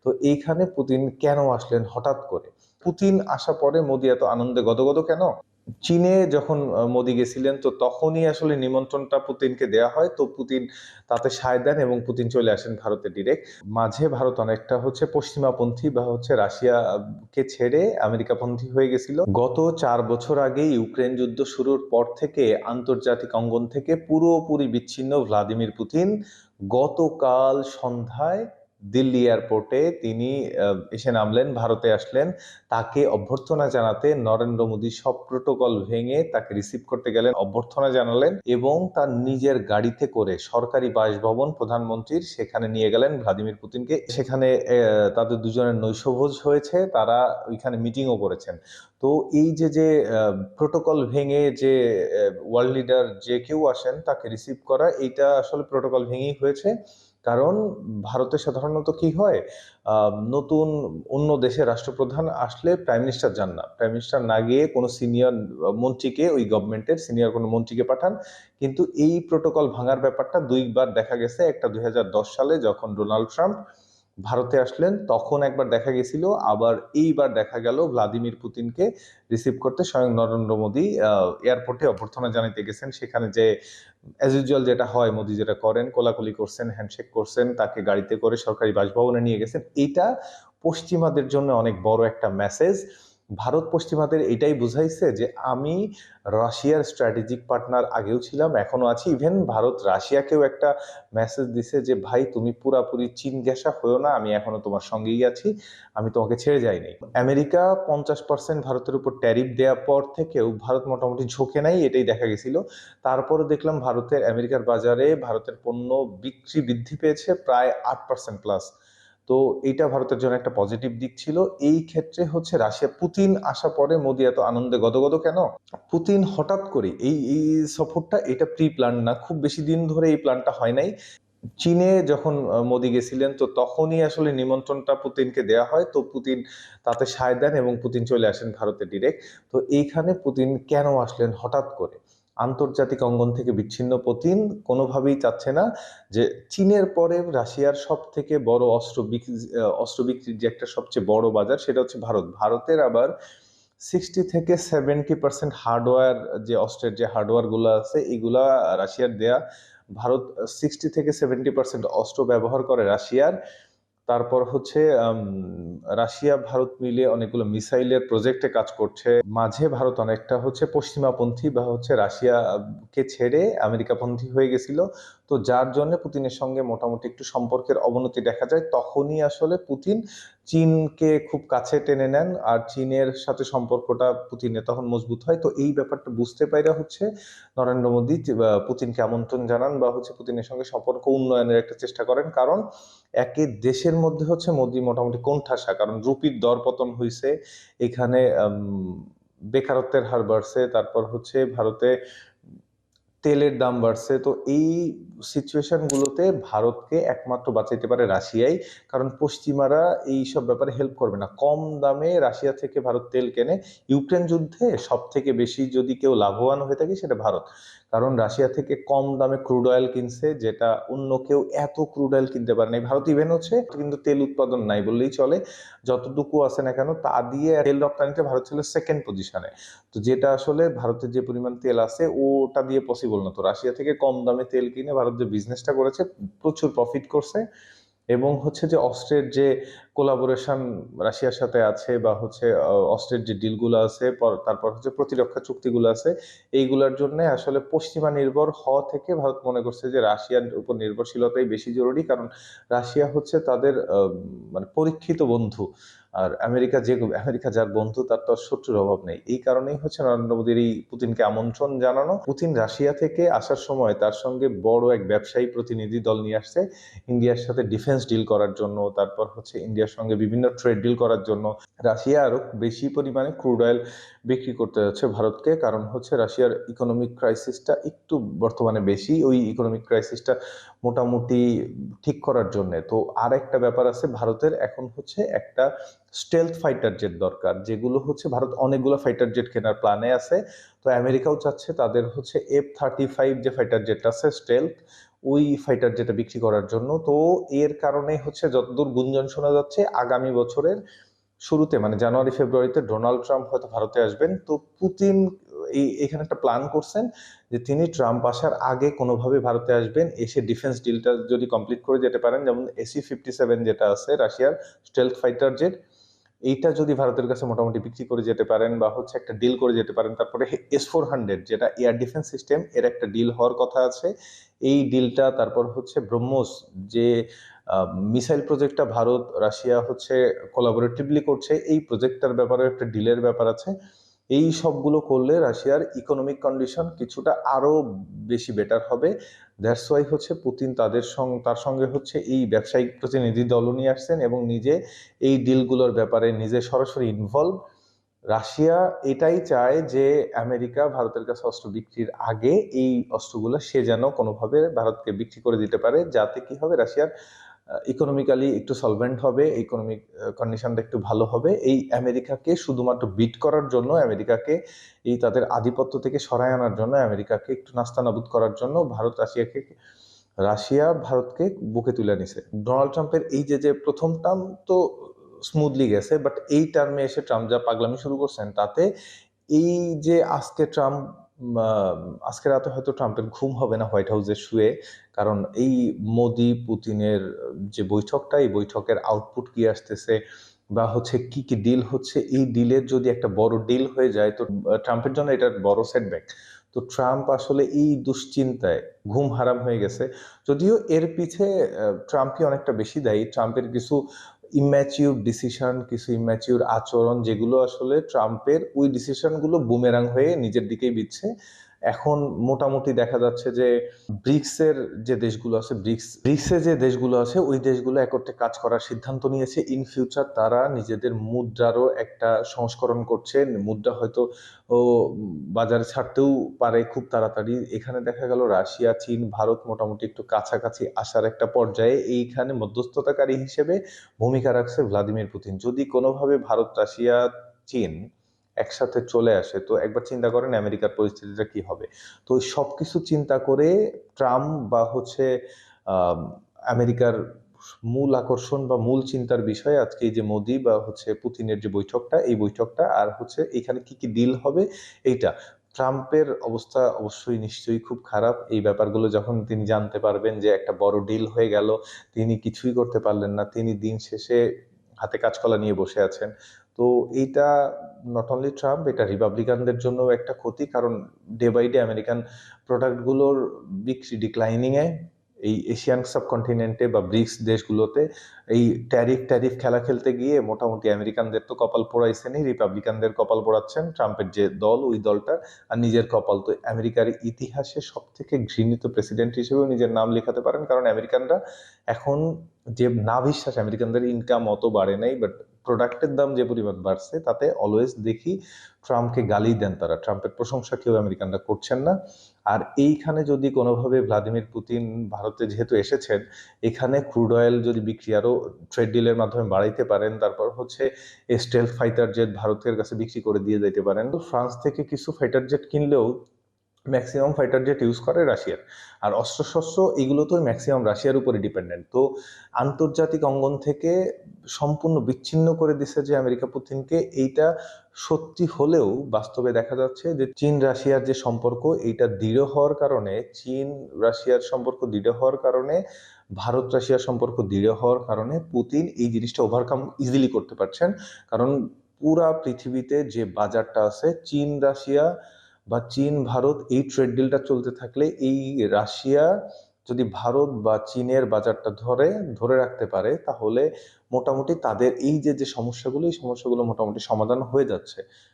তো এইখানে পুতিন কেন আসলেন হঠাৎ করে? পুতিন আসা পরে মোদি এত আনন্দে গদগদ কেন? চীনে যখন মোদি গেছিলেন তো তখনই আসলে নিমন্ত্রণটা পুতিনকে দেয়া হয়। তো পুতিন তাতে সায় দেন এবং পুতিন চলে আসেন ভারতে ডিরেক্ট। মাঝে ভারত অনেকটা পশ্চিমাপন্থী বা রাশিয়াকে ছেড়ে আমেরিকাপন্থী হয়ে গেছিল। গত ৪ বছর আগে ইউক্রেন যুদ্ধ শুরুর পর থেকে আন্তর্জাতিক অঙ্গন থেকে পুরোপুরি বিচ্ছিন্ন ভ্লাদিমির পুতিন গতকাল সন্ধ্যায় দিল্লি এয়ারপোর্টে তিনি এসে নামলেন, ভারতে আসলেন। তাকে অভ্যর্থনা জানাতে নরেন্দ্র মোদী সব প্রোটোকল ভেঙে তাকে রিসিভ করতে গেলেন, অভ্যর্থনা জানালেন এবং তার নিজের গাড়িতে করে সরকারি বাসভবন প্রধানমন্ত্রীর সেখানে নিয়ে গেলেন ভ্লাদিমির পুতিনকে। সেখানে তাদের দুজনের নৈশভোজ হয়েছে, তারা ওইখানে মিটিংও করেছেন। তো এই যে প্রোটোকল ভেঙে যে ওয়ার্ল্ড লিডার যে কেউ আসেন তাকে রিসিভ করা, এইটা আসলে প্রোটোকল ভেঙেই হয়েছে। কারণ ভারতে সাধারণত কি হয়, নতুন অন্য দেশের রাষ্ট্রপ্রধান আসলে প্রাইম মিনিস্টার যান না, প্রাইম মিনিস্টার না গিয়ে কোনো সিনিয়র মন্ত্রীকে, ওই গভর্নমেন্টের সিনিয়র কোনো মন্ত্রীকে পাঠান। কিন্তু এই প্রোটোকল ভাঙার ব্যাপারটা দুইবার দেখা গেছে। একটা 2010 সালে যখন ডোনাল্ড ট্রাম্প ভারতে আসলেন তখন একবার দেখা গেছিল, আবার এইবার দেখা গেল ভ্লাদিমির পুতিনকে রিসিভ করতে স্বয়ং নরেন্দ্র মোদী এয়ারপোর্টে অভ্যর্থনা জানাতে গেছেন। সেখানে যে অ্যাজ ইউজুয়াল যেটা হয়, মোদী যেটা করেন, কোলাকুলি করছেন, হ্যান্ডশেক করছেন, তাকে গাড়িতে করে সরকারি বাসভবনে নিয়ে গেছেন। এইটা পশ্চিমাদের জন্য অনেক বড় একটা মেসেজ। ভারত পশ্চিমাদের এটাই বুঝাইছে যে আমি রাশিয়ার স্ট্র্যাটেজিক পার্টনার আগেও ছিলাম, এখনো আছি। ইভেন ভারত রাশিয়াকেও একটা মেসেজ দিছে যে ভাই তুমি পুরাপুরি চীন ঘেঁষা হয়েও না, আমি এখনো তোমার সঙ্গেই আছি, আমি তোমাকে ছেড়ে যাইনি। আমেরিকা 50% ভারতের উপর ট্যারিফ দেওয়ার পর থেকেও ভারত মোটামুটি ঝোঁকে নাই, এটাই দেখা গেছিল। তারপরে দেখলাম আমেরিকার বাজারে ভারতের পণ্য বিক্রি বৃদ্ধি পেয়েছে প্রায় 8% প্লাস। তো এটা ভারতের জন্য একটা পজিটিভ দিক ছিল। এই ক্ষেত্রে রাশিয়া পুতিন আসা পরে মোদি এত আনন্দে গদগদ কেন? পুতিন হঠাৎ করে এই সফরটা, এটা প্রি প্ল্যান না, খুব বেশি দিন ধরে এই প্ল্যানটা হয় নাই। চীনে যখন মোদি গেছিলেন তো তখনই আসলে নিমন্ত্রণটা পুতিনকে দেয়া হয়। তো পুতিন তাতে সায় দেন এবং পুতিন চলে আসেন ভারতে ডিরেক্ট। তো এইখানে পুতিন কেন আসলেন হঠাৎ করে? আন্তর্জাতিক অঙ্গন থেকে বিচ্ছিন্ন পুতিন কোনোভাবেই চাচ্ছে না যে চীনের পরে রাশিয়ার সব থেকে বড় অস্ত্র বিক্রির যে একটা সবচেয়ে বড় বাজার, সেটা হচ্ছে ভারত। ভারতের আবার 60 থেকে 70% হার্ডওয়্যার, যে অস্ত্রের যে হার্ডওয়্যার গুলো আছে এগুলা রাশিয়ার দেয়া। ভারত 60 থেকে 70% অস্ত্র ব্যবহার করে রাশিয়ার। তারপর রাশিয়া ভারত মিলে অনেকগুলো মিসাইলের প্রজেক্টে কাজ করছে। মাঝে ভারত অনেকটা পশ্চিমাপন্থী বা রাশিয়াকে ছেড়ে আমেরিকাপন্থী হয়ে গেছিল। তো যার জন্য পুতিনের সঙ্গে মোটামুটি একটু সম্পর্কের অবনতি দেখা যায়। তখনই আসলে পুতিন চীনকে খুব কাছে টেনে নেন, আর চীনের সাথে সম্পর্কটা পুতিনের তখন মজবুত হয়। তো এই ব্যাপারটা বুঝতে পাইরা নরেন্দ্র মোদী পুতিনকে আমন্ত্রণ জানান বা পুতিনের সঙ্গে সম্পর্ক উন্নয়নের একটা চেষ্টা করেন। কারণ একে দেশের মধ্যে মোদী মোটামুটি কোণঠাসা, কারণ রুপির দর পতন হয়েছে, এখানে বেকারত্বের হার বাড়ছে, তারপর ভারতে তেলের দাম বাড়ছে। তো এই সিচুয়েশন গুলোতে ভারতকে একমাত্র বাঁচাইতে পারে রাশিয়াই, কারণ পশ্চিমারা এই সব ব্যাপারে হেল্প করবে না। কম দামে রাশিয়া থেকে ভারত তেল কেনে। ইউক্রেন যুদ্ধে সব থেকে বেশি যদি কেউ লাভবান হয়ে থাকে সেটা ভারত, কারণ রাশিয়া থেকে কম দামে ক্রুড অয়েল কিনছে, যেটা অন্য কেউ এত ক্রুড অয়েল কিনতে পারে নাই। ভারত ইভেন কিন্তু তেল উৎপাদন নাই বললেই চলে, যতটুকু আছে না কেন তা দিয়ে তেল রপ্তানিতে ভারত ছিল সেকেন্ড পজিশনে। তো যেটা আসলে ভারতের যে পরিমাণ তেল আছে ওটা দিয়ে পসিবল না। তো রাশিয়া থেকে কম দামে তেল কিনে ভারত যে বিজনেসটা করেছে, প্রচুর প্রফিট করছে। এবং যে অস্ত্রের যে কোলাবোরেশন রাশিয়ার সাথে আছে বা অস্ত্রের যে ডিলগুলো আছে, তারপর প্রতিরক্ষা চুক্তিগুলো আছে, এইগুলোর জন্য আসলে পশ্চিমা নির্ভর হওয়া থেকে ভারত মনে করছে যে রাশিয়ার উপর নির্ভরশীলতাই বেশি জরুরি। কারণ রাশিয়া তাদের মানে পরীক্ষিত বন্ধু, আর আমেরিকা যার বন্ধু তার তো শত্রুর অভাব নেই। এই কারণেই নরেন্দ্র মোদীর এই পুতিনকে আমন্ত্রণ জানানো। পুতিন রাশিয়া থেকে আসার সময় তার সঙ্গে বড় এক ব্যবসায়ী প্রতিনিধি দল নিয়ে আসছে ইন্ডিয়ার সাথে ডিফেন্স ডিল করার জন্য, তারপর ইন্ডিয়ার সঙ্গে বিভিন্ন ট্রেড ডিল করার জন্য। রাশিয়া আরো বেশি পরিমাণে ক্রুড অয়েল বিক্রি করতে যাচ্ছে ভারতকে, কারণ রাশিয়ার ইকোনমিক ক্রাইসিসটা একটু বর্তমানে বেশি, ওই ইকোনমিক ক্রাইসিসটা মোটামুটি ঠিক করার জন্য। তো আর একটা ব্যাপার আছে, ভারতের এখন একটা স্টেলথ ফাইটার জেট দরকার, যেগুলো ভারত অনেকগুলো ফাইটার জেট কেনার প্ল্যানে আছে। তো আমেরিকাও চাচ্ছে তাদের F-35 যে ফাইটার জেট আছে স্টেলথ, ওই ফাইটার জেটটা বিক্রি করার জন্য। তো এর কারণে হচ্ছে যতদূর গুঞ্জন শোনা যাচ্ছে আগামী বছরের শুরুতে মানে জানুয়ারি ফেব্রুয়ারিতে ডোনাল্ড ট্রাম্প হয়তো ভারতে আসবেন। তো পুতিন এখানে একটা প্ল্যান করছেন যে তিনি ট্রাম্প আসার আগে কোনোভাবে ভারতে আসবেন, এসে ডিফেন্স ডিলটা যদি কমপ্লিট করে যেতে পারেন, যেমন SU-57 যেটা আছে রাশিয়ার স্টেলথ ফাইটার জেট, এইটা যদি ভারতের কাছে মোটামুটি বিক্রি করে যেতে পারেন বা হচ্ছে একটা ডিল করে যেতে পারেন, তারপরে S-400 যেটা এয়ার ডিফেন্স সিস্টেম, এর একটা ডিল হওয়ার কথা আছে। এই ডিলটা, তারপর হচ্ছে ব্রহ্মোস যে মিসাইল প্রজেক্টটা ভারত রাশিয়া হচ্ছে কোলাবোরেটিভলি করছে, এই প্রজেক্টটার ব্যাপারে একটা ডিলের ব্যাপার আছে। এই সবগুলো করলে রাশিয়ার ইকোনমিক কন্ডিশন কিছুটা আরো বেশি বেটার হবে। দ্যাটস ওয়াই হচ্ছে পুতিন তার সঙ্গে হচ্ছে এই ব্যবসায়িক প্রতিনিধি দলও নিয়ে আসছেন এবং নিজে এই ডিলগুলোর ব্যাপারে নিজে সরাসরি ইনভলভ। রাশিয়া এটাই চায় যে আমেরিকা ভারতের কাছে অস্ত্র বিক্রির আগে এই অস্ত্রগুলো সে যেন কোনোভাবে ভারতকে বিক্রি করে দিতে পারে, যাতে কি হবে রাশিয়ার ইকোনমিক্যালি একটু সলভেন্ট হবে, ইকোনমিক কন্ডিশনটা একটু ভালো হবে। এই আমেরিকাকে শুধুমাত্র বিট করার জন্য, আমেরিকাকে এই তাদের আধিপত্য থেকে সরায় আনার জন্য, আমেরিকাকে একটু নাস্তানাবুদ করার জন্য রাশিয়া ভারতকে বুকে তুলে নিছে। ডোনাল্ড ট্রাম্পের এই যে প্রথম টার্ম তো স্মুথলি গেছে, বাট এই টার্মে এসে ট্রাম্প যা পাগলামি শুরু করছেন তাতে এই যে আজকে রাতে হয়তো ট্রাম্পের ঘুম হবে না হোয়াইট হাউসে শুয়ে, কারণ এই মোদি পুতিনের যে বৈঠকটা, এই বৈঠকের আউটপুট কি আসতেছে বা হচ্ছে কি কি ডিল হচ্ছে, এই ডিলের যদি একটা বড় ডিল হয়ে যায় তো ট্রাম্পের জন্য এটা বড় সেটব্যাক। তো ট্রাম্প আসলে এই দুশ্চিন্তায় ঘুম হারাম হয়ে গেছে। যদিও এর পিছে ট্রাম্পই অনেকটা বেশি দায়ী। ট্রাম্পের কিছু ইম্যাচিউর ডিসিশন, কিছু ইম্যাচিউর আচরণ, যেগুলো আসলে ট্রাম্পের ওই ডিসিশনগুলো বুমেরাং হয়ে নিজের দিকেই বিচ্ছে। এখন মোটামুটি দেখা যাচ্ছে যে ব্রিক্সের যে দেশগুলো আছে, ব্রিক্সে যে দেশগুলো আছে, ওই দেশগুলো একত্রে কাজ করার সিদ্ধান্ত নিয়েছে। ইন ফিউচার তারা নিজেদের মুদ্রারও একটা সংস্করণ করছে। মুদ্রা হয়তো বাজারে ছাড়তেও পারে খুব তাড়াতাড়ি। এখানে দেখা গেল রাশিয়া, চীন, ভারত মোটামুটি একটু কাছাকাছি আসার একটা পর্যায়ে এইখানে মধ্যস্থতাকারী হিসেবে ভূমিকা রাখছে ভ্লাদিমির পুতিন। যদি কোনোভাবে ভারত, রাশিয়া, চীন একসাথে চলে আসে তো একবার চিন্তা করেন আমেরিকার পরিস্থিতিটা কি হবে। তো সবকিছু চিন্তা করে ট্রাম্প বা হচ্ছে আমেরিকার মূল আকর্ষণ বা মূল চিন্তার বিষয় আজকে এই যে মোদি বা হচ্ছে পুতিনের যে বৈঠকটা, এই বৈঠকটা আর হচ্ছে এখানে কি কি ডিল হবে এইটা। ট্রাম্পের অবস্থা অবশ্যই নিশ্চয়ই খুব খারাপ। এই ব্যাপারগুলো যখন তিনি জানতে পারবেন যে একটা বড় ডিল হয়ে গেল, তিনি কিছুই করতে পারলেন না, তিনি দিন শেষে হাতে কাঁচকলা নিয়ে বসে আছেন। তো এইটা নট অনলি ট্রাম্প, এটা রিপাবলিকানদের জন্য একটা ক্ষতি, কারণ ডে বাই ডে আমেরিকান প্রোডাক্টগুলোর বিক্রি ডিক্লাইনিংয়ে। এই এশিয়ান সাবকন্টিনেন্টে বা ব্রিক্স দেশগুলোতে এই ট্যারিফ খেলা খেলতে গিয়ে মোটামুটি আমেরিকানদের তো কপাল পোড়াইছেনই, রিপাবলিকানদের কপাল পোড়াচ্ছেন ট্রাম্পের যে দল, ওই দলটা, আর নিজের কপাল। তো আমেরিকার ইতিহাসে সব থেকে ঘৃণিত প্রেসিডেন্ট হিসেবেও নিজের নাম লেখাতে পারেন, কারণ আমেরিকানরা এখন যে না বিশ্বাস, আমেরিকানদের ইনকাম অত বাড়ে নাই, বাট প্রোডাক্টের দাম যে পরিমাণ বাড়ছে তাতে অলওয়েজ দেখি ট্রাম্পকে গালি দেন তারা। ট্রাম্পের প্রশংসা কেউ আমেরিকানরা করছেন না। আর এইখানে যদি কোনোভাবে ভ্লাদিমির পুতিন ভারতে যেহেতু এসেছেন, এখানে ক্রুড অয়েল যদি বিক্রি আরো ট্রেড ডিলের মাধ্যমে বাড়াইতে পারেন, তারপর হচ্ছে স্টেলথ ফাইটার জেট ভারতের কাছে বিক্রি করে দিয়ে যেতে পারেন। তো ফ্রান্স থেকে কিছু ফাইটার জেট কিনলেও ম্যাক্সিমাম ফাইটার জেট ইউজ করে রাশিয়ার, আর অস্ত্রশস্ত্র এগুলো তো ম্যাক্সিমাম রাশিয়ার উপরে ডিপেন্ডেন্ট। তো আন্তর্জাতিক অঙ্গন থেকে সম্পূর্ণ বিচ্ছিন্ন করে দিছে যে আমেরিকা পুতিনকে। এইটা সত্যি হলেও বাস্তবে দেখা যাচ্ছে যে চীন রাশিয়ার যে সম্পর্ক, এইটা দৃঢ় হওয়ার কারণে, চীন রাশিয়ার সম্পর্ক দৃঢ় হওয়ার কারণে, ভারত রাশিয়ার সম্পর্ক দৃঢ় হওয়ার কারণে পুতিন এই জিনিসটা ওভারকাম ইজিলি করতে পারছেন। কারণ পুরা পৃথিবীতে যে বাজারটা আছে, চীন রাশিয়া বা চীন ভারত, এই ট্রেড ডিলটা চলতে থাকলে এই রাশিয়া যদি ভারত বা চীনের বাজারটা ধরে রাখতে পারে, তাহলে মোটামুটি তাদের এই যে সমস্যাগুলো, এই সমস্যাগুলো মোটামুটি সমাধান হয়ে যাচ্ছে।